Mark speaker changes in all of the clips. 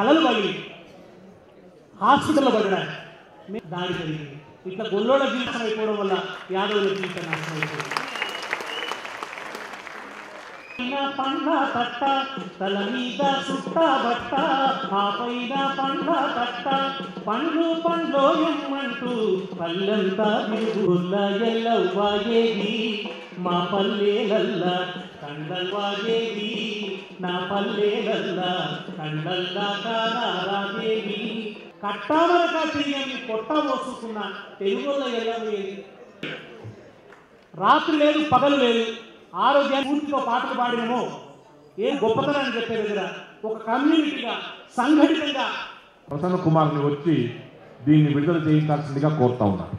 Speaker 1: తలలు పగిలి హాస్పిటల్లో పడ్డారు, దాడి జరిగింది. ఇట్లా గొల్లోడ జీవితం అయిపోవడం వల్ల యాదవుల జీవితం నాశనం అయిపోయింది. పండ్ల తట్ట తల మీద సుట్ట బట్ట ఆ పైన పండ్ల తట్ట పండ్లు పండ్లోయమ్మంటూ పల్లెంతా తిరుగుల్ల ఎల్లవ్వాయేది మా పల్లెలల్లా కండల్వాయేది నా పల్లెలల్లా కండల్లా కారాదేవి కట్టామరక చెయ్యని పొట్ట పోసుకున్న తెలుగులో ఎల్లవ్వేది. రాత్రి లేదు పగలు లేదు, ఆరోగ్యాన్ని పూర్తిగా పాటలు పాడినమో ఏం గొప్పతనాన్ని చెప్పే దగ్గర ఒక కమ్యూనిటీగా సంఘటితంగా
Speaker 2: ప్రసన్న కుమార్ని వచ్చి దీన్ని విడుదల చేయించాల్సిందిగా కోరుతా ఉన్నారు.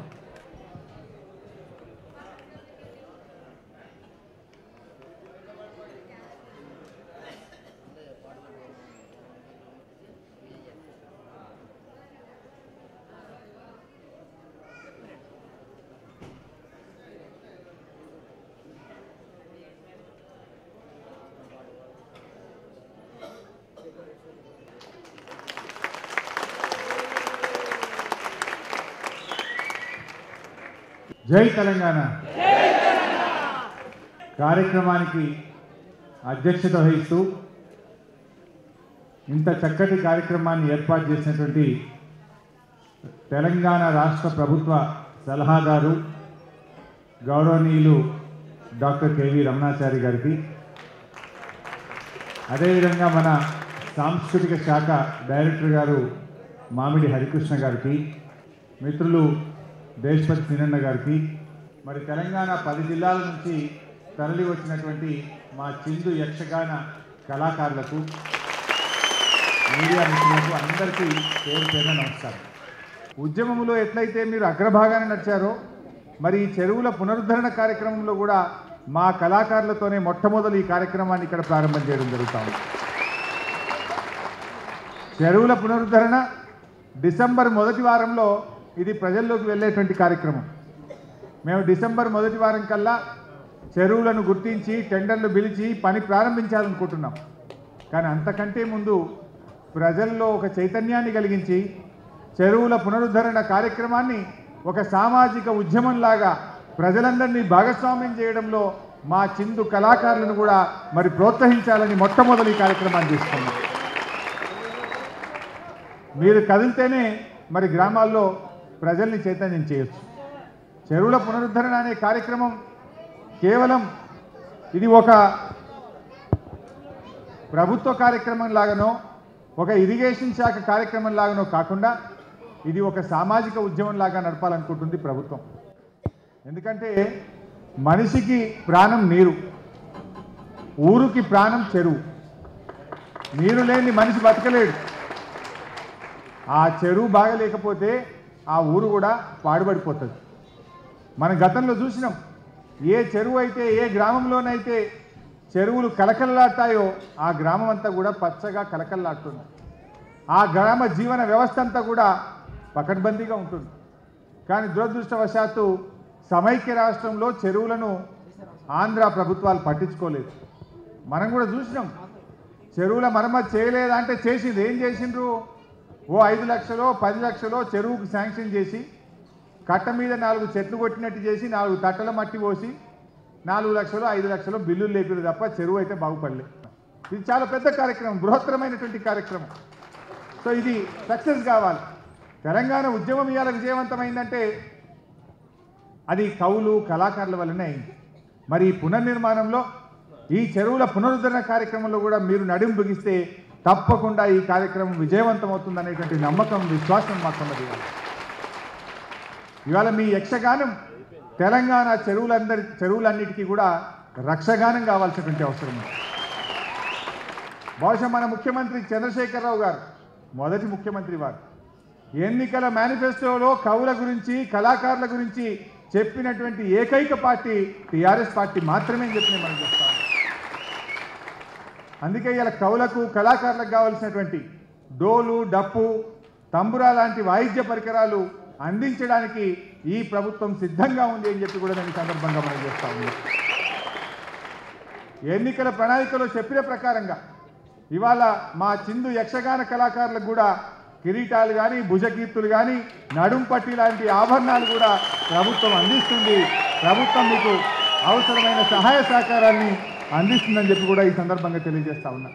Speaker 2: జై తెలంగాణ కార్యక్రమానికి అధ్యక్షత వహిస్తూ ఇంత చక్కటి కార్యక్రమాన్ని ఏర్పాటు చేసినటువంటి తెలంగాణ రాష్ట్ర ప్రభుత్వ సలహాదారు గౌరవనీయులు డాక్టర్ కెవి రమణాచారి గారికి, అదేవిధంగా మన సాంస్కృతిక శాఖ డైరెక్టర్ గారు మామిడి హరికృష్ణ గారికి, మిత్రులు దేశపతి సినన్న గారికి, మరి తెలంగాణ 10 జిల్లాల నుంచి తరలి వచ్చినటువంటి మా చిందు యక్షగాన కళాకారులకు, మీడియా మిత్రులకు అందరికీ పేరు పేరున నమస్కారం. ఉద్యమంలో ఎట్లయితే మీరు అగ్రభాగాన్ని నడిచారో మరి ఈ చెరువుల పునరుద్ధరణ కార్యక్రమంలో కూడా మా కళాకారులతోనే మొట్టమొదటి ఈ కార్యక్రమాన్ని ఇక్కడ ప్రారంభం చేయడం జరుగుతుంది. చెరువుల పునరుద్ధరణ డిసెంబర్ మొదటి వారంలో ఇది ప్రజల్లోకి వెళ్ళేటువంటి కార్యక్రమం. మేము డిసెంబర్ మొదటి వారం కల్లా చెరువులను గుర్తించి టెండర్లు పిలిచి పని ప్రారంభించాలనుకుంటున్నాం. కానీ అంతకంటే ముందు ప్రజల్లో ఒక చైతన్యాన్ని కలిగించి చెరువుల పునరుద్ధరణ కార్యక్రమాన్ని ఒక సామాజిక ఉద్యమంలాగా ప్రజలందరినీ భాగస్వామ్యం చేయడంలో మా చిందు కళాకారులను కూడా మరి ప్రోత్సహించాలని మొట్టమొదటి కార్యక్రమాన్ని తీసుకున్నాం. మీరు కదిలితేనే మరి గ్రామాల్లో ప్రజల్ని చైతన్యం చేయొచ్చు. చెరువుల పునరుద్ధరణ అనే కార్యక్రమం కేవలం ఇది ఒక ప్రభుత్వ కార్యక్రమం లాగానో ఒక ఇరిగేషన్ శాఖ కార్యక్రమం లాగానో కాకుండా ఇది ఒక సామాజిక ఉద్యమం లాగా నడపాలనుకుంటుంది ప్రభుత్వం. ఎందుకంటే మనిషికి ప్రాణం నీరు, ఊరుకి ప్రాణం చెరువు. నీరు లేని మనిషి బతకలేడు. ఆ చెరువు బాగలేకపోతే ఆ ఊరు కూడా పాడుబడిపోతుంది. మన గతంలో చూసినాం, ఏ చెరువు అయితే ఏ గ్రామంలోనైతే చెరువులు కలకల్లాడతాయో ఆ గ్రామం అంతా కూడా పచ్చగా కలకల్లాడుతుంది. ఆ గ్రామ జీవన వ్యవస్థ అంతా కూడా పకడ్బందీగా ఉంటుంది. కానీ దురదృష్టవశాత్తు సమైక్య రాష్ట్రంలో చెరువులను ఆంధ్ర ప్రభుత్వాలు పట్టించుకోలేదు. మనం కూడా చూసినాం, చెరువుల మరమ్మతు చేయలేదంటే చేసింది. ఏం చేసిండ్రు? ఓ 5 లక్షలో 10 లక్షలో చెరువుకు శాంక్షన్ చేసి కట్ట మీద 4 చెట్లు కొట్టినట్టు చేసి 4 తట్టల మట్టి పోసి 4 లక్షలు 5 లక్షలు బిల్లులు లేపారు తప్ప చెరువు అయితే బాగుపడలేదు. ఇది చాలా పెద్ద కార్యక్రమం, బృహత్తరమైనటువంటి కార్యక్రమం. సో ఇది సక్సెస్ కావాలి. తెలంగాణ ఉద్యమం ఇవాళ విజయవంతమైందంటే అది కవులు కళాకారుల వల్లనే అయింది. మరి ఈ పునర్నిర్మాణంలో ఈ చెరువుల పునరుద్ధరణ కార్యక్రమంలో కూడా మీరు నడుం బిగిస్తే తప్పకుండా ఈ కార్యక్రమం విజయవంతమవుతుందనేటువంటి నమ్మకం విశ్వాసం మాకున్నది. ఇవాళ మీ యక్షగానం తెలంగాణ చెరువులన్నిటికీ కూడా రక్షగానం కావాల్సినటువంటి అవసరం ఉంది. బహుశా మన ముఖ్యమంత్రి చంద్రశేఖరరావు గారు మొదటి ముఖ్యమంత్రి వారు ఎన్నికల మేనిఫెస్టోలో కవుల గురించి కళాకారుల గురించి చెప్పినటువంటి ఏకైక పార్టీ టీఆర్ఎస్ పార్టీ మాత్రమే చెప్పి మనం చెప్తాం. అందుకే ఇలా కవులకు కళాకారులకు కావాల్సినటువంటి డోలు డప్పు తంబురా లాంటి వాయిద్య పరికరాలు అందించడానికి ఈ ప్రభుత్వం సిద్ధంగా ఉంది అని చెప్పి కూడా నేను సందర్భంగా మనం చేస్తా ఉన్నాం. ఎన్నికల ప్రణాళికలో చెప్పిన ప్రకారంగా ఇవాళ మా చిందు యక్షగాన కళాకారులకు కూడా కిరీటాలు కానీ భుజకీర్తులు కానీ నడుం పట్టి లాంటి ఆభరణాలు కూడా ప్రభుత్వం అందిస్తుంది. ప్రభుత్వం మీకు అవసరమైన సహాయ సహకారాన్ని అందిస్తుందని చెప్పి కూడా ఈ సందర్భంగా తెలియజేస్తా ఉన్నా.